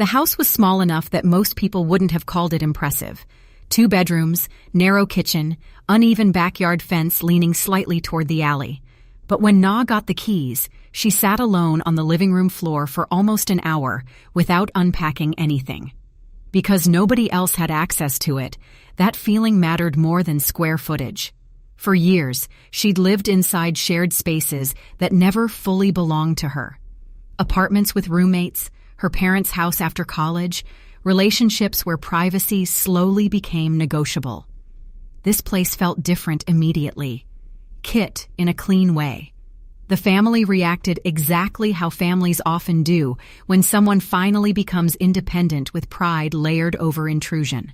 The house was small enough that most people wouldn't have called it impressive. 2 bedrooms, narrow kitchen, uneven backyard fence leaning slightly toward the alley. But when Na got the keys, she sat alone on the living room floor for almost an hour without unpacking anything. Because nobody else had access to it, that feeling mattered more than square footage. For years, she'd lived inside shared spaces that never fully belonged to her. Apartments with roommates, her parents' house after college, relationships where privacy slowly became negotiable. This place felt different immediately. Kit in a clean way. The family reacted exactly how families often do when someone finally becomes independent with pride layered over intrusion.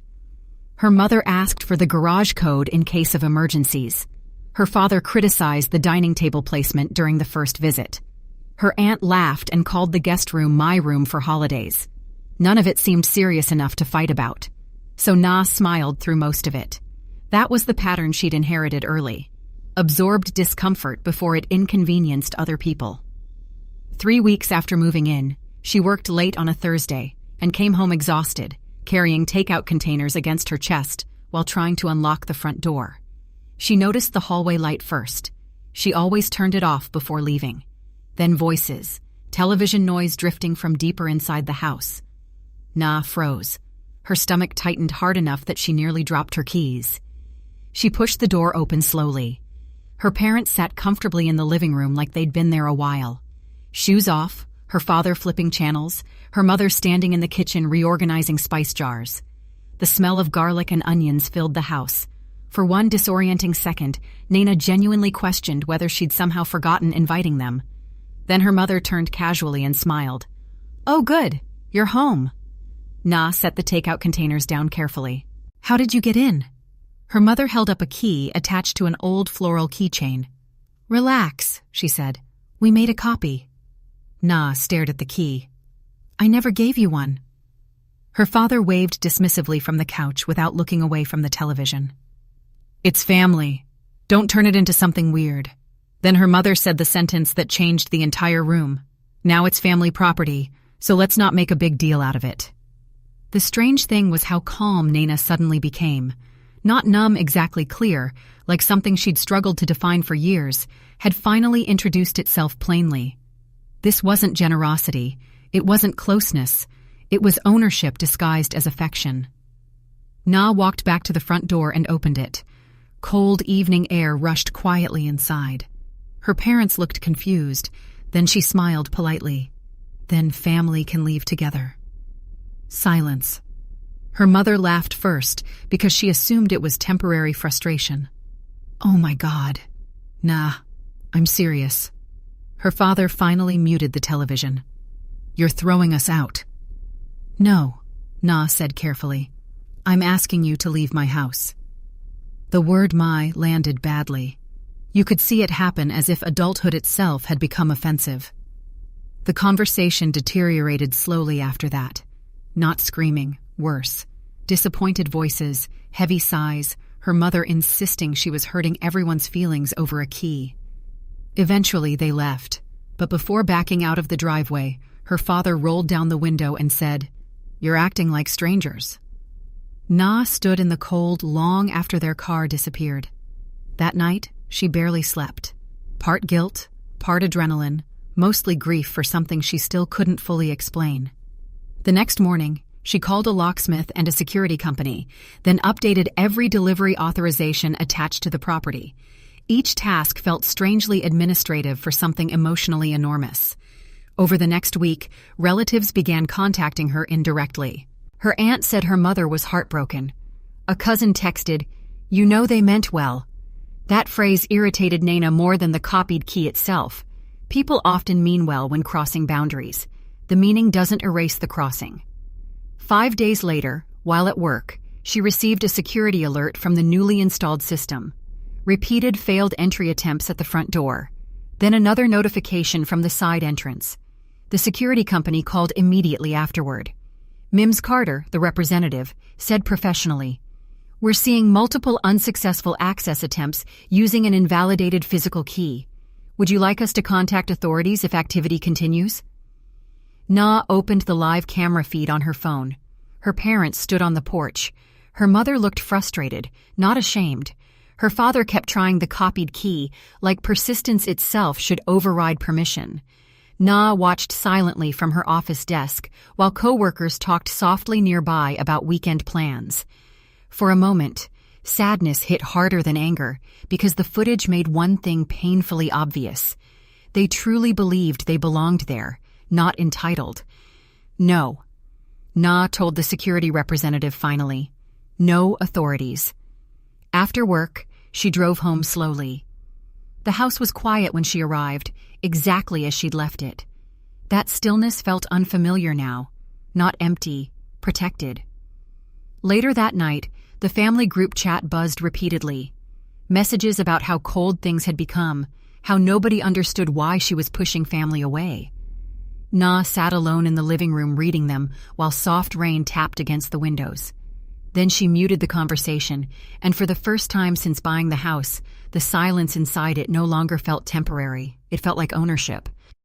Her mother asked for the garage code in case of emergencies. Her father criticized the dining table placement during the first visit. Her aunt laughed and called the guest room my room for holidays. None of it seemed serious enough to fight about. So Na smiled through most of it. That was the pattern she'd inherited early. Absorbed discomfort before it inconvenienced other people. 3 weeks after moving in, she worked late on a Thursday and came home exhausted, carrying takeout containers against her chest while trying to unlock the front door. She noticed the hallway light first. She always turned it off before leaving. Then voices, television noise drifting from deeper inside the house. Na froze. Her stomach tightened hard enough that she nearly dropped her keys. She pushed the door open slowly. Her parents sat comfortably in the living room like they'd been there a while. Shoes off, her father flipping channels, her mother standing in the kitchen reorganizing spice jars. The smell of garlic and onions filled the house. For one disorienting second, Naina genuinely questioned whether she'd somehow forgotten inviting them. Then her mother turned casually and smiled. "Oh, good. You're home." Na set the takeout containers down carefully. "How did you get in?" Her mother held up a key attached to an old floral keychain. "Relax," she said. "We made a copy." Na stared at the key. "I never gave you one." Her father waved dismissively from the couch without looking away from the television. "It's family. Don't turn it into something weird." Then her mother said the sentence that changed the entire room. "Now it's family property, so let's not make a big deal out of it." The strange thing was how calm Naina suddenly became. Not numb, exactly clear, like something she'd struggled to define for years, had finally introduced itself plainly. This wasn't generosity. It wasn't closeness. It was ownership disguised as affection. Na walked back to the front door and opened it. Cold evening air rushed quietly inside. Her parents looked confused. Then she smiled politely. "Then family can leave together." Silence. Her mother laughed first because she assumed it was temporary frustration. "Oh my God." "Nah, I'm serious." Her father finally muted the television. "You're throwing us out." "No," Na said carefully. "I'm asking you to leave my house." The word "my" landed badly. You could see it happen as if adulthood itself had become offensive. The conversation deteriorated slowly after that. Not screaming, worse. Disappointed voices, heavy sighs, her mother insisting she was hurting everyone's feelings over a key. Eventually they left, but before backing out of the driveway, her father rolled down the window and said, "You're acting like strangers." Na stood in the cold long after their car disappeared. That night, she barely slept. Part guilt, part adrenaline, mostly grief for something she still couldn't fully explain. The next morning, she called a locksmith and a security company, then updated every delivery authorization attached to the property. Each task felt strangely administrative for something emotionally enormous. Over the next week, relatives began contacting her indirectly. Her aunt said her mother was heartbroken. A cousin texted, "You know they meant well." That phrase irritated Naina more than the copied key itself. People often mean well when crossing boundaries. The meaning doesn't erase the crossing. 5 days later, while at work, she received a security alert from the newly installed system. Repeated failed entry attempts at the front door. Then another notification from the side entrance. The security company called immediately afterward. Mims Carter, the representative, said professionally, "We're seeing multiple unsuccessful access attempts using an invalidated physical key. Would you like us to contact authorities if activity continues?" Na opened the live camera feed on her phone. Her parents stood on the porch. Her mother looked frustrated, not ashamed. Her father kept trying the copied key, like persistence itself should override permission. Na watched silently from her office desk, while coworkers talked softly nearby about weekend plans. For a moment, sadness hit harder than anger, because the footage made one thing painfully obvious. They truly believed they belonged there, not entitled. No. Na told the security representative finally. No authorities. After work, she drove home slowly. The house was quiet when she arrived, exactly as she'd left it. That stillness felt unfamiliar now, not empty, protected. Later that night, the family group chat buzzed repeatedly. Messages about how cold things had become, how nobody understood why she was pushing family away. Na sat alone in the living room reading them while soft rain tapped against the windows. Then she muted the conversation, and for the first time since buying the house, the silence inside it no longer felt temporary. It felt like ownership.